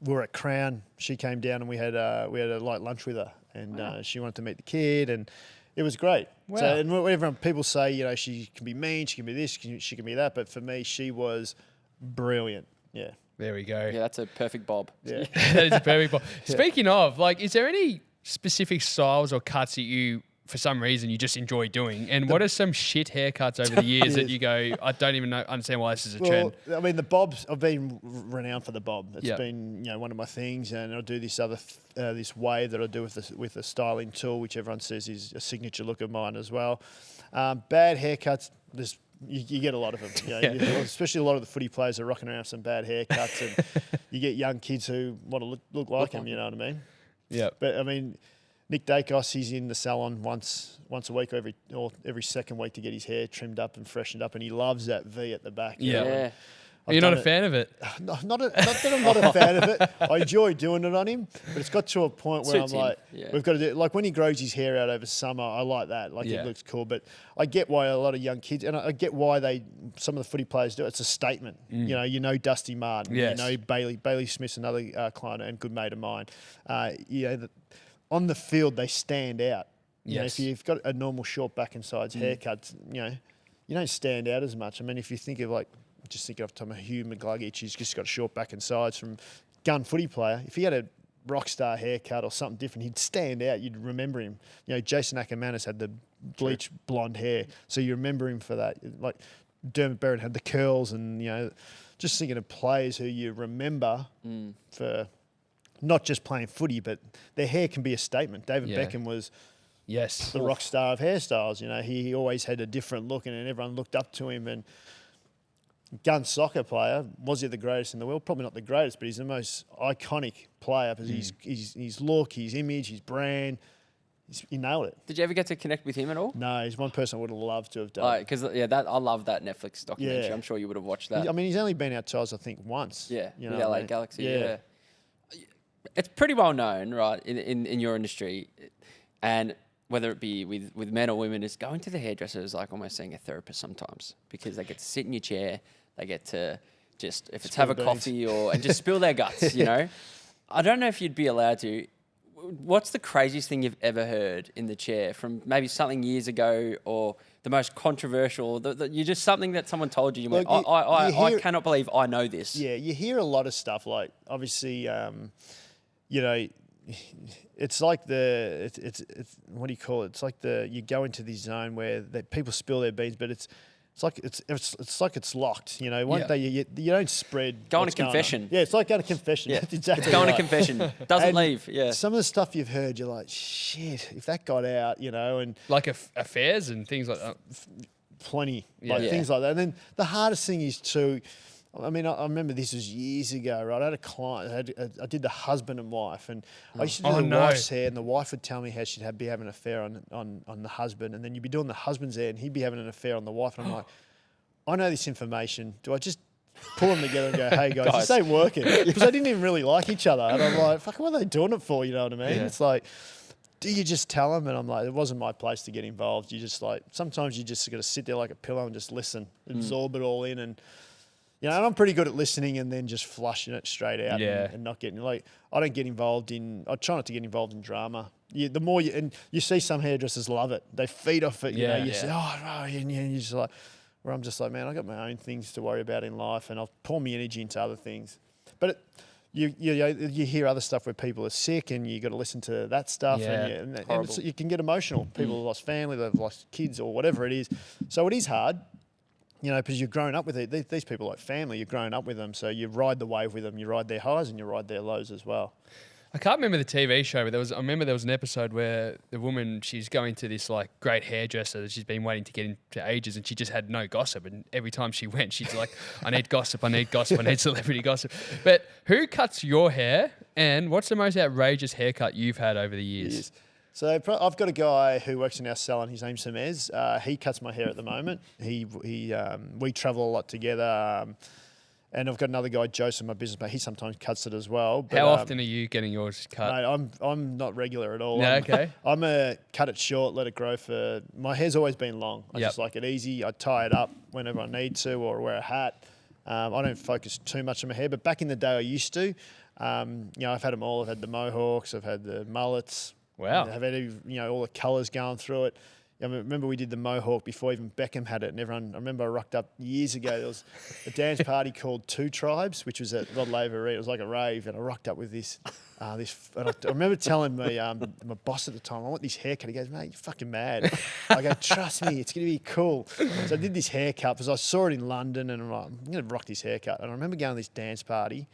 we were at Crown. She came down and we had a light lunch with her, and she wanted to meet the kid, and it was great. Wow. So, and whenever people say, she can be mean, she can be this, she can be that, but for me, she was brilliant. Yeah. There we go. Yeah, that's a perfect bob. Yeah. That is a perfect bob. Speaking of, is there any specific styles or cuts that you, for some reason, you just enjoy doing? And what are some shit haircuts over the years that you go, I don't even understand why this is a trend? I mean, the bobs, I've been renowned for the bob. It's been, one of my things, and I'll do this other this wave that I do with a styling tool, which everyone says is a signature look of mine as well. Bad haircuts, you get a lot of them, especially a lot of the footy players are rocking around some bad haircuts, and you get young kids who want to look like them, you know what I mean? Yeah. But I mean, Nick Dacos, he's in the salon once a week or every second week to get his hair trimmed up and freshened up, and he loves that V at the back. Yeah. You're not a fan of it? Not that I'm not a fan of it. I enjoy doing it on him, but it's got to a point where Suits I'm like, him. Yeah. we've got to do, like when he grows his hair out over summer, I like that. It looks cool. But I get why a lot of young kids, and I get why some of the footy players do it. It's a statement. Dusty Martin, yes. Bailey Smith's another client and good mate of mine. On the field, they stand out. Yes. If you've got a normal short back and sides haircut, you don't stand out as much. I mean, if you think of just think of Hugh McGluggich, he's just got a short back and sides from gun footy player. If he had a rock star haircut or something different, he'd stand out. You'd remember him. Jason Ackermanis had the bleach blonde hair, so you remember him for that. Like Dermot Barrett had the curls, and just thinking of players who you remember for not just playing footy, but their hair can be a statement. David Beckham was the rock star of hairstyles. He always had a different look, and everyone looked up to him. And gun soccer player. Was he the greatest in the world? Probably not the greatest, but he's the most iconic player because his look, his image, his brand. He nailed it. Did you ever get to connect with him at all? No, he's one person I would have loved to have done. Because I love that Netflix documentary. Yeah. I'm sure you would have watched that. I mean, he's only been out to Oz, I think, once. Yeah, You with know what LA I mean? Galaxy. Yeah. Yeah. It's pretty well known, right, in your industry, and whether it be with men or women, is going to the hairdresser is like almost seeing a therapist sometimes, because they get to sit in your chair, they get to just, if it's have a coffee and just spill their guts, you know? I don't know if you'd be allowed to. What's the craziest thing you've ever heard in the chair from maybe something years ago, or the most controversial? You just something that someone told you. You went, I cannot believe I know this. Yeah, you hear a lot of stuff like, obviously, you know, it's like it's what do you call it? It's like you go into this zone where people spill their beans, but it's like it's locked. You know, one day you don't spread. Go on a confession. Yeah, it's like going to confession. Yeah. That's exactly It's going right. to confession. Doesn't leave. Yeah. Some of the stuff you've heard, you're like, shit, if that got out, you know, and Like affairs and things like that. plenty, Yeah. things like that. And then the hardest thing is to, I mean, I remember this was years ago, right? I had a client, I did the husband and wife, and I used to do the wife's hair, and the wife would tell me how she'd be having an affair on the husband, and then you'd be doing the husband's hair, and he'd be having an affair on the wife, and I'm like, I know this information. Do I just pull them together and go, hey guys, this ain't working? Because they didn't even really like each other, and I'm like, fuck, what are they doing it for? You know what I mean? Yeah. It's like, do you just tell them? And I'm like, it wasn't my place to get involved. You just like, sometimes you just got to sit there like a pillow and just listen, absorb it all in, and you know, and I'm pretty good at listening and then just flushing it straight out and not getting, like, I don't get involved in, I try not to get involved in drama. The more you see some hairdressers love it. They feed off it, you know, you say, oh, no, and you're just like, where I'm just like, man, I got my own things to worry about in life, and I'll pour my energy into other things. But you hear other stuff where people are sick, and you got to listen to that stuff, and you can get emotional. People have lost family, they've lost kids, or whatever it is. So it is hard. You know, because you're growing up with it. These people are like family. You're growing up with them, so you ride the wave with them. You ride their highs and you ride their lows as well. I can't remember the TV show, but I remember there was an episode where the woman, she's going to this like great hairdresser that she's been waiting to get into ages, and she just had no gossip. And every time she went, she's like, I need gossip, I need gossip, I need celebrity gossip. But who cuts your hair, and what's the most outrageous haircut you've had over the years? So I've got a guy who works in our salon. His name's Samez. He cuts my hair at the moment. We travel a lot together. And I've got another guy, Joseph, my business mate. He sometimes cuts it as well. But, how often are you getting yours cut? Mate, I'm not regular at all. Yeah, okay. I'm a cut it short, let it grow for. My hair's always been long. I just like it easy. I tie it up whenever I need to, or wear a hat. I don't focus too much on my hair, but back in the day I used to. You know, I've had them all. I've had the mohawks. I've had the mullets. Wow. I've had all the colours going through it. I remember we did the mohawk before even Beckham had it, and everyone. I remember I rocked up years ago. There was a dance party called Two Tribes, which was at Rod Laver Arena. It was like a rave, and I rocked up with this. And I remember telling my boss at the time, I want this haircut. He goes, mate, you're fucking mad. I go, trust me, it's going to be cool. So I did this haircut because I saw it in London, and I'm like, I'm going to rock this haircut. And I remember going to this dance party,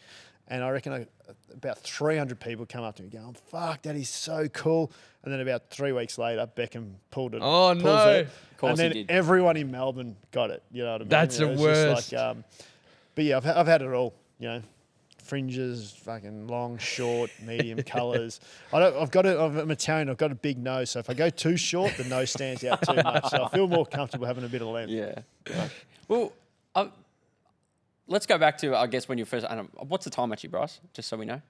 and I reckon about 300 people come up to me going, fuck, that is so cool. And then about 3 weeks later, Beckham pulled it. Oh, no. It, Of course and then he did. everyone in Melbourne got it. You know what I mean? That's the worst. Like, but yeah, I've had it all, you know. Fringes, fucking long, short, medium colours. I'm Italian. I've got a big nose, so if I go too short, the nose stands out too much. So I feel more comfortable having a bit of length. Yeah. Well, let's go back to, I guess, when you first. What's the time actually, Bryce? Just so we know.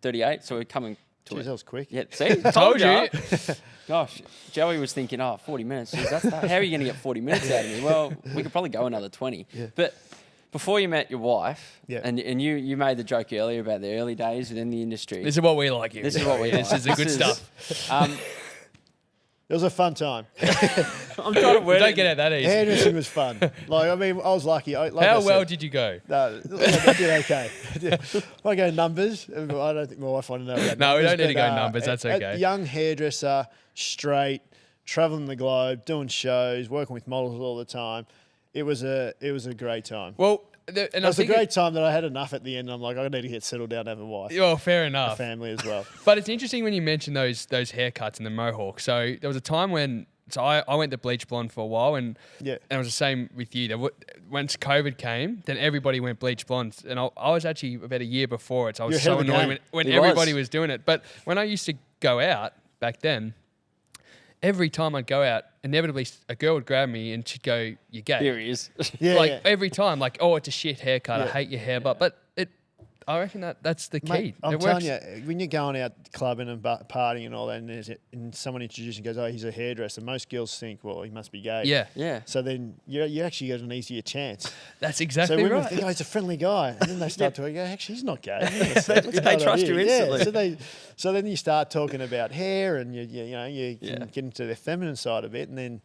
38. So we're coming to Jeez, that was quick. Yeah. See, Told you. Gosh, Joey was thinking, 40 minutes. Jeez, how are you going to get 40 minutes out of me? Well, we could probably go another 20. Yeah. But before you met your wife, and you made the joke earlier about the early days within the industry. This is what we like here. This is what we like. This is the good stuff. It was a fun time. I'm trying to word Don't it. get out that easy. Hairdressing was fun. Like, I mean, I was lucky. How well did you go? No, I did okay. I go numbers. I don't think my wife wanted to know about numbers. No, we don't need to go numbers. That's okay. Young hairdresser, straight, traveling the globe, doing shows, working with models all the time. It was a great time. Well, it was a great time that I had enough at the end. I'm like, I need to get settled down and have a wife. Well, fair enough. A family as well. But it's interesting when you mention those haircuts and the mohawk. So there was a time when So I went to bleach blonde for a while, and Yeah. and it was the same with you. Once COVID came, then everybody went bleach blonde, and I was actually about a year before it, so I was You're so ahead of the annoyed game. when He everybody was. was doing it. But when I used to go out back then, every time I'd go out, inevitably a girl would grab me and she'd go, "You're gay." Here he is. Yeah, Like yeah. every time, like, "Oh, it's a shit haircut. I Yeah. hate your hair." But I reckon that's the key. Mate, I'm It telling works. you, when you're going out clubbing and partying and all that, and someone introduces and goes, "Oh, he's a hairdresser," most girls think, "Well, he must be gay." Yeah, Yeah. So then you actually get an easier chance. that's So exactly women right. think, "Oh, he's a friendly guy," and then they start to go, "Actually, he's not gay." They trust you instantly. Yeah. So then you start talking about hair, and you can Yeah. get into the feminine side a bit, and then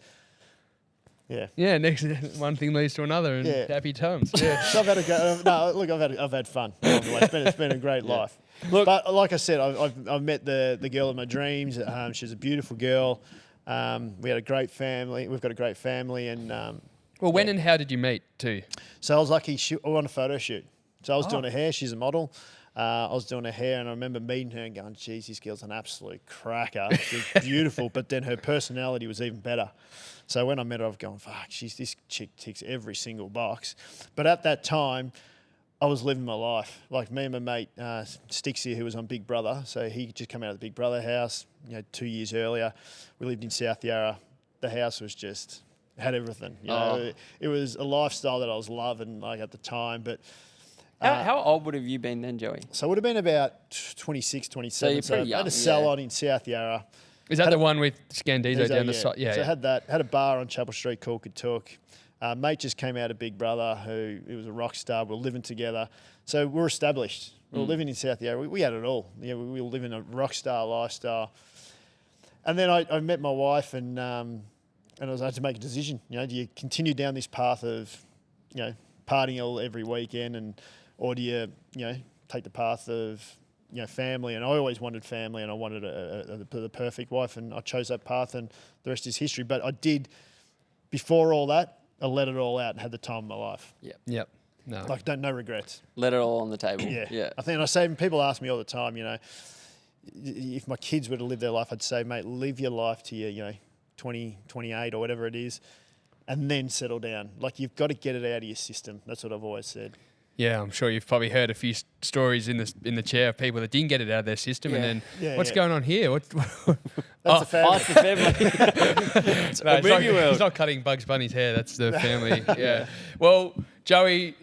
yeah. Yeah, next one thing leads to another, and Yeah. happy times. Yeah. So I've had a go. No, look, I've had fun along the way. It's been a great life. Look- But like I said, I've met the girl of my dreams. She's a beautiful girl. We had a great family. We've got a great family, and Well, when and how did you meet too? so I was lucky. I won a photo shoot. So I was Oh. doing her hair. She's a model. I was doing her hair, and I remember meeting her and going, "Geez, this girl's an absolute cracker. She's beautiful." But then her personality was even better. So when I met her, I've gone, "Fuck, this chick ticks every single box." But at that time, I was living my life. Like me and my mate Stixie, who was on Big Brother. So he just come out of the Big Brother house. 2 years earlier, we lived in South Yarra. The house was just had everything. It was a lifestyle that I was loving like at the time, but. How old would have you been then, Joey? So I would have been about 26, 27. you're pretty I had young, a salon in South Yarra. Is that the one with Scandizzo down the Yeah. side? Yeah. So I yeah. had a bar on Chapel Street called Katuk. Mate just came out of Big Brother, who was a rock star. We were living together. So we were established. We were living in South Yarra. We had it all. Yeah, we were living a rock star lifestyle. And then I met my wife, and I had to make a decision. Do you continue down this path of, partying every weekend, or do you, take the path of, family? And I always wanted family, and I wanted the perfect wife, and I chose that path, and the rest is history. But I did, before all that, I let it all out and had the time of my life. Yep. No. Like, no regrets. Let it all on the table. Yeah. Yeah. I think, and I say, people ask me all the time, if my kids were to live their life, I'd say, mate, live your life to your, 20, 28 or whatever it is, and then settle down. Like, you've got to get it out of your system. That's what I've always said. Yeah, I'm sure you've probably heard a few stories in the chair of people that didn't get it out of their system, and then what's going on here? That's the family. That's the family. It's No, a movie world. he's not cutting Bugs Bunny's hair. That's the family. Yeah. Well, Joey,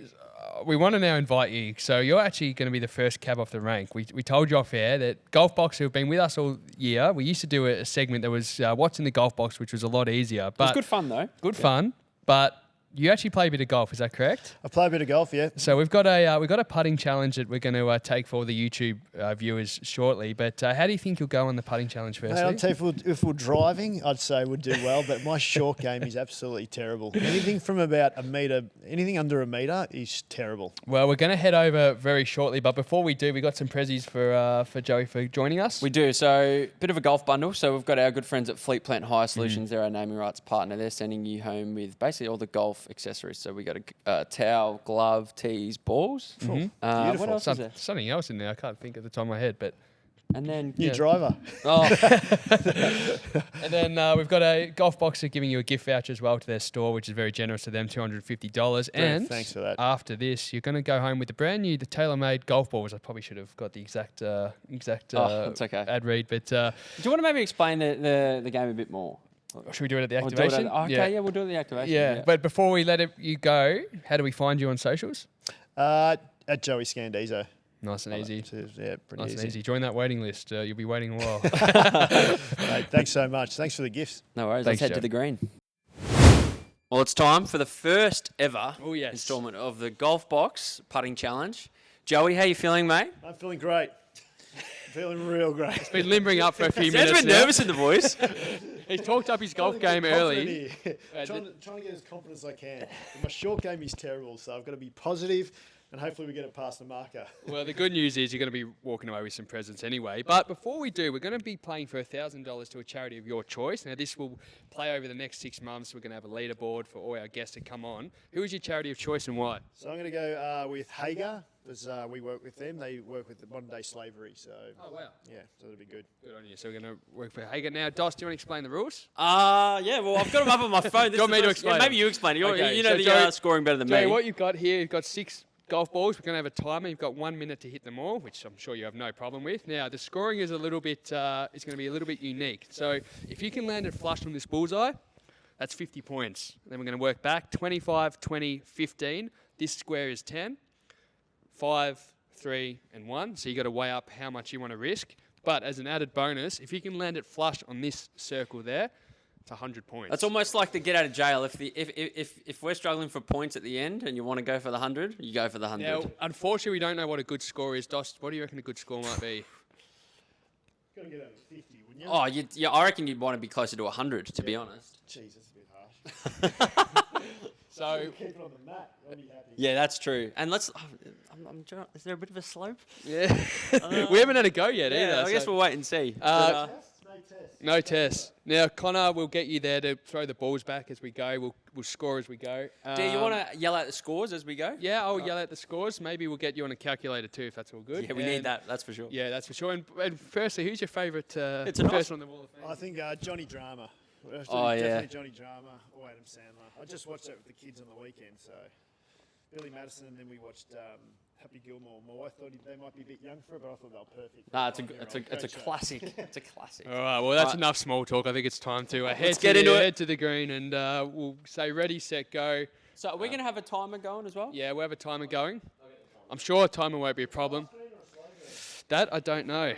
we want to now invite you. So you're actually going to be the first cab off the rank. We told you off air that Golf Box, who have been with us all year, we used to do a segment that was what's in the Golf Box, which was a lot easier. But It was good fun though. Good fun. But you actually play a bit of golf. Is that correct? I play a bit of golf, yeah. So we've got a putting challenge that we're going to take for all the YouTube viewers shortly. But how do you think you'll go on the putting challenge firstly? Mate, I'll tell you, if we're driving, I'd say we'd do well, but my short game is absolutely terrible. Anything from about a metre, anything under a metre is terrible. Well, we're going to head over very shortly, but before we do, we got some prezzies for Joey for joining us. We do. So, bit of a golf bundle. So, we've got our good friends at Fleet Plant Hire Solutions. They're our naming rights partner. They're sending you home with basically all the golf accessories. So, we got a towel, glove, tees, balls. Beautiful. What else is there? Something else in there. I can't think at the top of my head, but And then New driver. oh, and then we've got a golf boxer giving you a gift voucher as well to their store, which is very generous to them, $250. And thanks for that. After this, you're going to go home with the brand new, the tailor-made golf balls. I probably should have got the exact that's okay. ad read, but do you want to maybe explain the game a bit more? should we do it at the Or do it activation? okay, yeah, we'll do it at the activation. Yeah, but before we let you go, how do we find you on socials? At Joey Scandizzo. Nice and easy. Yeah, pretty Nice easy. and easy. Join that waiting list. You'll be waiting a while. Mate, thanks so much. Thanks for the gifts. No worries. Thanks, Let's head Joe. to the green. Well, it's time for the first ever Oh, yes. installment of the Golf Box Putting Challenge. Joey, how you feeling, mate? I'm feeling great. Feeling real great. Been limbering up for a few Sounds a minutes bit now. nervous in the voice. He's talked up his golf game early. Trying to get as confident as I can. But my short game is terrible, so I've got to be positive, and hopefully we get it past the marker. Well, the good news is you're going to be walking away with some presents anyway. But before we do, we're going to be playing for $1,000 to a charity of your choice. Now, this will play over the next 6 months. We're going to have a leaderboard for all our guests to come on. Who is your charity of choice and why? So I'm going to go with Hagar, because we work with them. They work with the modern-day slavery. So, Oh, wow. yeah, so it'll be good. Good on you. So we're going to work for Hager. Now, Dos, do you want to explain the rules? Yeah, well, I've got them up on my phone. Do you want me to explain maybe you explain it. Okay, You know so the Joey- scoring better than Joey, me. what you've got here, you've got 6 golf balls. We're going to have a timer. You've got 1 minute to hit them all, which I'm sure you have no problem with. Now, the scoring is a little bit, it's going to be a little bit unique. So if you can land it flush on this bullseye, that's 50 points. Then we're going to work back. 25, 20, 15. This square is 10. 5, 3, and 1. So you got to weigh up how much you want to risk. But as an added bonus, if you can land it flush on this circle there, it's 100 points. That's almost like the get out of jail. If we're struggling for points at the end and you want to go for the 100, you go for the 100. Now, unfortunately, we don't know what a good score is. Dos, what do you reckon a good score might be? Got to get over 50, wouldn't you? Oh, I reckon you'd want to be closer to 100, to be honest. Jeez, that's a bit harsh. So, Keep it on the mat. I'll be happy. Yeah, that's true. And let's. Is there a bit of a slope? yeah. We haven't had a go yet either. I guess so- we'll wait and see. Tests? No tests. No test. Now, Connor will get you there to throw the balls back as we go. We'll score as we go. Do you want to yell out the scores as we go? Yeah, I'll yell out the scores. Maybe we'll get you on a calculator too, if that's all good. Yeah, we need that. That's for sure. Yeah, that's for sure. And firstly, who's your favourite It's a nice- person on the Wall of Fame? I think Johnny Drama. Oh, yeah. Definitely Johnny Drama or Adam Sandler. I just watched that with the kids on the weekend, so Billy Madison, and then we watched Happy Gilmore. My wife thought they might be a bit young for it, but I thought they were perfect. Nah, it's a classic. It's a classic. All right, well, that's enough small talk. I think it's time to Let's get into it. head to the green, and we'll say ready, set, go. So are we going to have a timer going as well? Yeah, we'll have a timer going. I'm sure a timer won't be a problem. That I don't know.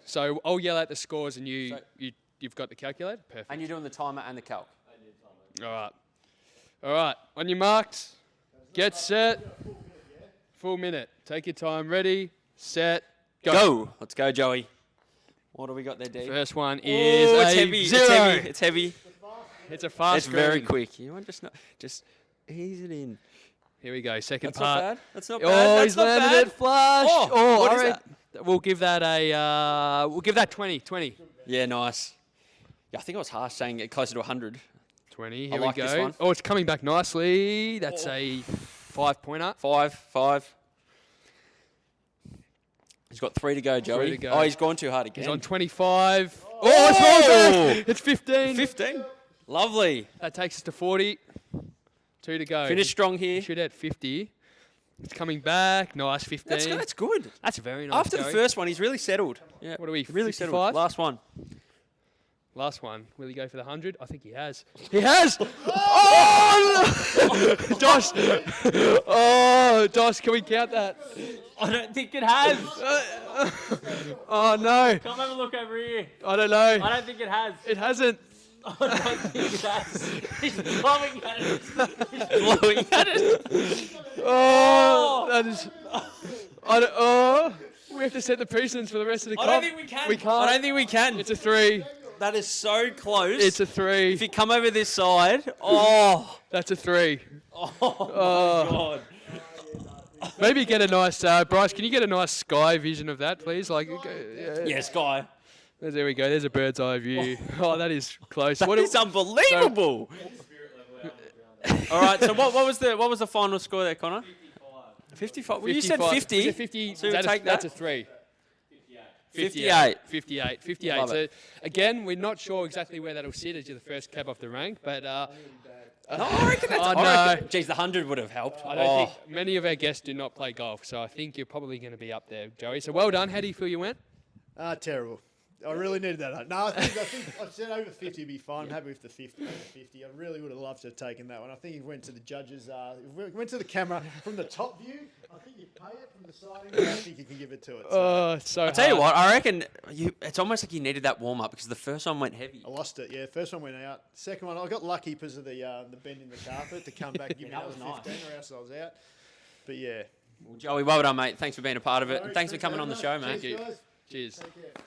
So I'll yell out the scores, and you've got the calculator? Perfect. And you're doing the timer and the calc. All right. All right. On your marks, get set. Full minute. Take your time. Ready, set, go. Let's go, Joey. What do we got there, D? First one Ooh, is it's a heavy. zero. It's heavy. It's heavy. It's a fast It's very green. quick. You want just ease it in. Here we go. Second That's part. not bad. That's not bad. Oh, That's he's not landed bad. it flush. Oh, what all is right. We'll give that a. We'll give that 20. 20. Yeah, nice. Yeah, I think I was harsh saying it closer to 100. 20. Here like we this go. one. Oh, it's coming back nicely. That's a 5-pointer. 5. He's got 3 to go, Joey. to go. Oh, he's gone too hard again. He's on 25. Oh, it's rolled back. It's 15. 15. Lovely. That takes us to 40. 2 to go. Finish strong here. Shoot at 50. It's coming back. Nice, 15. That's good. That's very nice. After the Joey. first one, he's really settled. Yeah. What are we, Really 55? settled. Last one. Last one. Will he go for the 100? I think he has. He has! Oh! Dosh! Oh, Dosh, can we count that? I don't think it has. Oh, no. Come have a look over here. I don't know. I don't think it has. It hasn't. I don't think it has. He's blowing at it. Blowing at it. Oh, that is... we have to set the precedence for the rest of the I comp. don't think we can. We can't. I don't think we can. It's a 3. That is so close. It's a 3. If you come over this side, oh. That's a 3. Oh, my God. Maybe get a nice... Bryce, can you get a nice sky vision of that, please? Like, Yes, Guy. There we go. There's a bird's eye view. Oh, that is close. That is unbelievable. All right. So what was the final score there, Connor? 55. Well, you said 50. Was it 50? So we'll take that's that. a 3. 58. 58. Love So it. again, we're not sure exactly where that'll sit as you're the first cab off the rank, but No, I reckon that's. Oh, I reckon, no. geez, the 100 would have helped. I don't think many of our guests do not play golf, so I think you're probably going to be up there, Joey. So well done. How do you feel you went? Terrible. I really needed that. No, I think I said over 50 would be fine. I'm happy with the 50. Over 50. I really would have loved to have taken that one. I think if we went to the judges, if we went to the camera from the top view, I think you pay it from the side. I think you can give it to it. So. So I'll tell you what, I reckon it's almost like you needed that warm up because the first one went heavy. I lost it. Yeah, first one went out. Second one, I got lucky because of the bend in the carpet to come back and give me that another was 15 or else I was out. But yeah. Well, Joey, well done, mate. Thanks for being a part of it. No And thanks for worries, coming on the show, mate. Cheers, guys. Cheers. Take care.